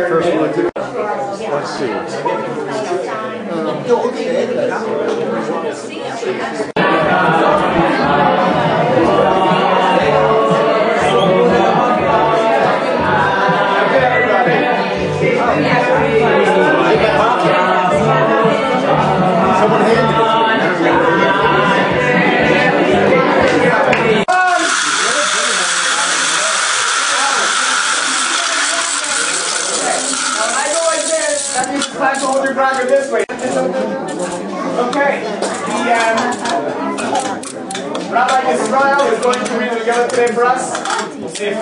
First one, let's see. Someone handed it. Time to hold your bracket this way. Okay. Rabbi Israel is going to read the Megillah today for us. We'll see if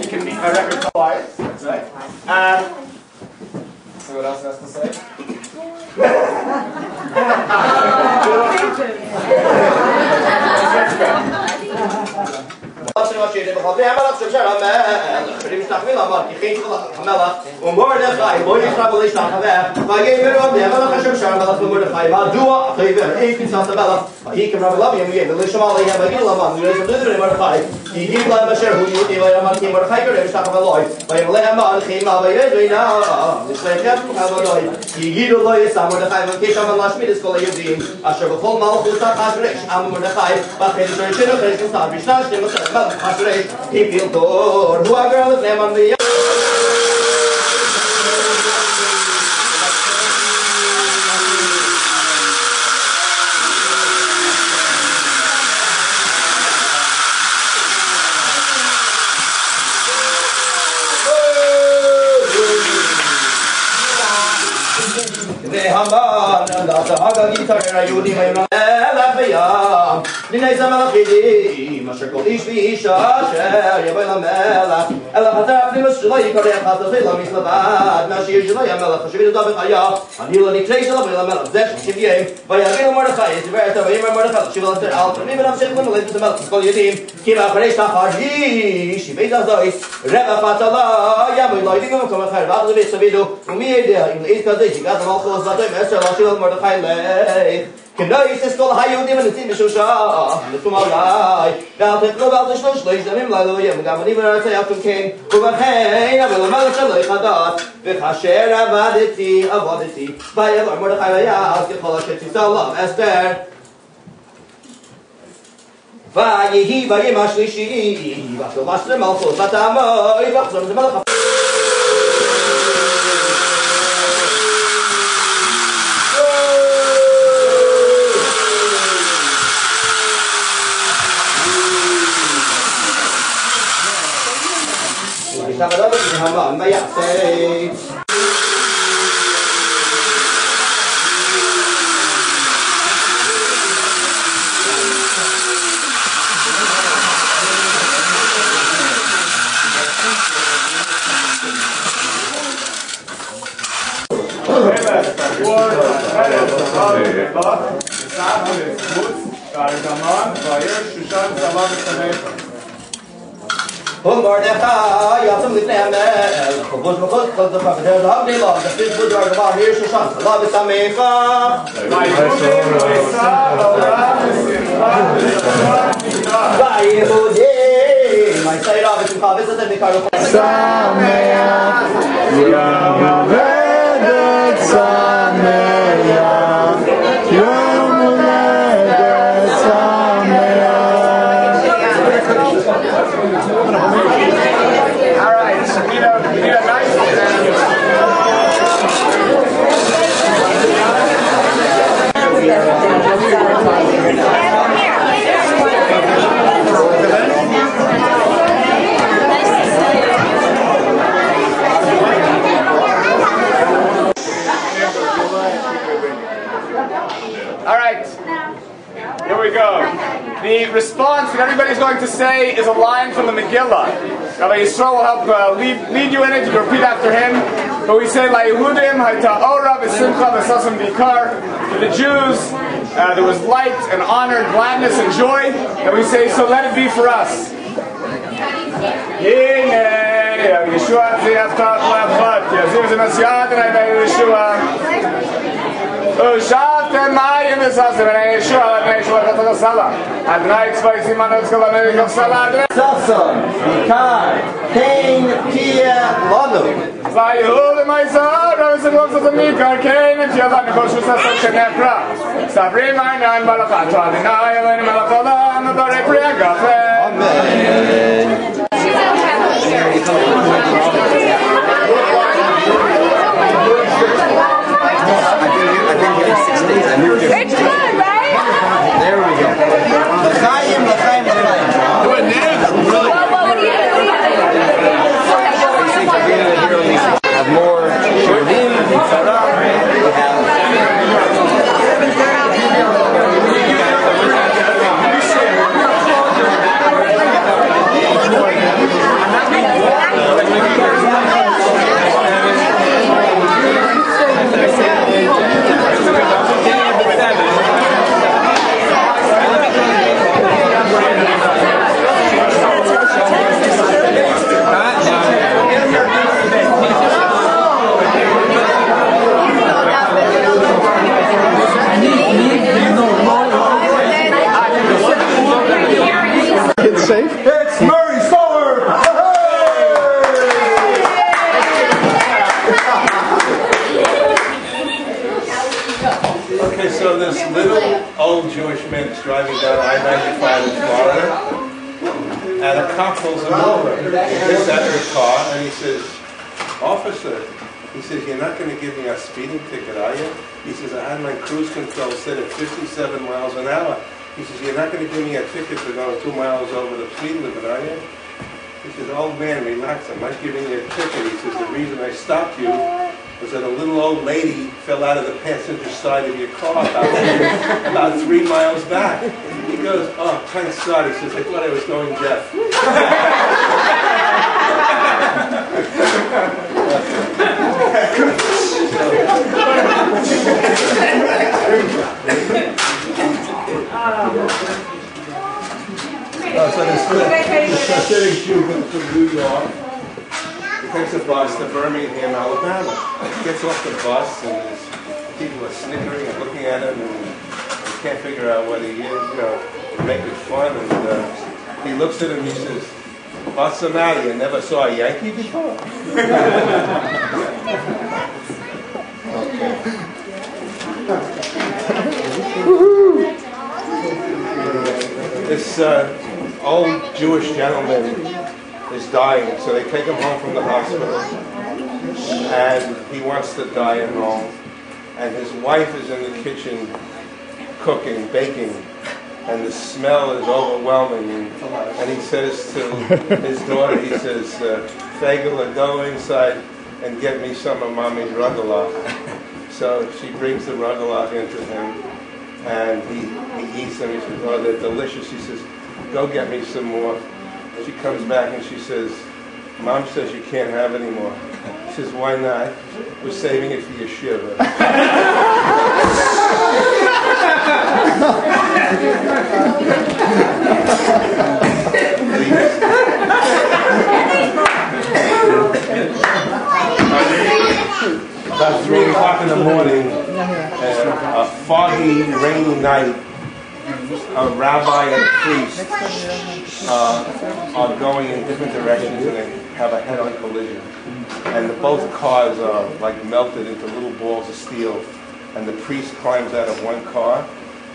he can meet my record twice. That's right. So what else has to say? He feels door. Who are girls name on the The response that everybody's going to say is a line from the Megillah. Rabbi Yisrael will help lead you in it. You can repeat after him. But we say, LaYehudim hayta v'simcha v'sasam b'ikar. For the Jews, there was light and honor, gladness and joy. And we say, so let it be for us. Yeshua ושאפתם מים וססם בני ישוע לבני ישוע לתת הסלה אדוני צבאי סימן אצכל המלך הסלה Sasson, Cary, Cain, Tia, Lado. ויהוד מייסר וסגלוס את המיקר קיין את ידן כושו ססם שנפרה סברים עיניים מלאכת אדוני אלוהים מלאך עולם נדורי פרי הגפה I've been here 6 days. I moved here. It's good, right? There we go. L'chaim, l'chaim, l'chaim. Well, what do you do? We have more shirim, tzara. It's safe. It's Murray Solar! Okay, so this little old Jewish man is driving down I-95 in Florida, and a cop pulls him over. He gets out of the car and he says, "Officer," he says, "you're not going to give me a speeding ticket, are you?" He says, "I had my cruise control set at 57 miles an hour." He says, "You're not going to give me a ticket for going 2 miles over the speed limit, are you?" He says, "Old man, relax, I'm not giving you a ticket." He says, "The reason I stopped you was that a little old lady fell out of the passenger side of your car about 3 miles back." He goes, "Oh, thank God." He says, "I thought I was going deaf." So this Hasidic Jew comes from New York. He takes a bus to Birmingham, Alabama. He gets off the bus and people are snickering and looking at him and they can't figure out what he is, making fun. And he looks at him and he says, "What's the matter? You never saw a Yankee before?" This old Jewish gentleman is dying, so they take him home from the hospital, and he wants to die at home, and his wife is in the kitchen cooking, baking, and the smell is overwhelming, and he says to his daughter, he says, "Fagala, go inside and get me some of Mommy's rugelach." So she brings the rugelach into him, and he eats them. He says, "Oh, they're delicious." He says, "Go get me some more." And she comes back and she says, "Mom says you can't have any more." He says, "Why not? We're saving it for your shiva." About 3 o'clock in the morning, a foggy, rainy night, a rabbi and a priest are going in different directions and they have a head-on collision. And both cars are like melted into little balls of steel. And the priest climbs out of one car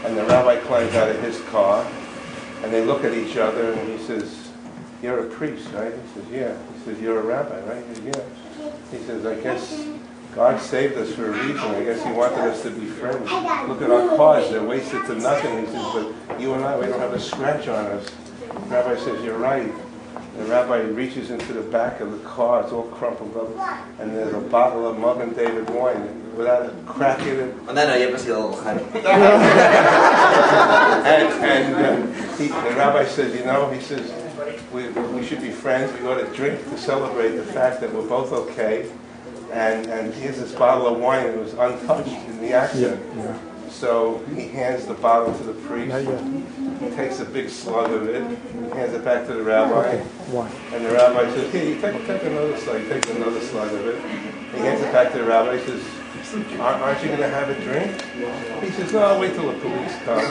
and the rabbi climbs out of his car. And they look at each other and he says, "You're a priest, right?" He says, "Yeah." He says, "You're a rabbi, right?" He says, "Yeah." He says, "I guess God saved us for a reason. I guess he wanted us to be friends. Look at our cars, they're wasted to nothing." He says, "But you and I, we don't have a scratch on us." The rabbi says, "You're right." The rabbi reaches into the back of the car, it's all crumpled up, and there's a bottle of Mug and David wine without a crack in it. Oh, no, you ever see the little and the rabbi says, he says, we should be friends. We ought to drink to celebrate the fact that we're both okay. And here's this bottle of wine that was untouched in the accident. So he hands the bottle to the priest. He takes a big slug of it, hands it back to the rabbi. And the rabbi says, here, you take another slug. He takes another slug of it. He hands it back to the rabbi. He says, aren't you going to have a drink? He says, no, I'll wait till the police come.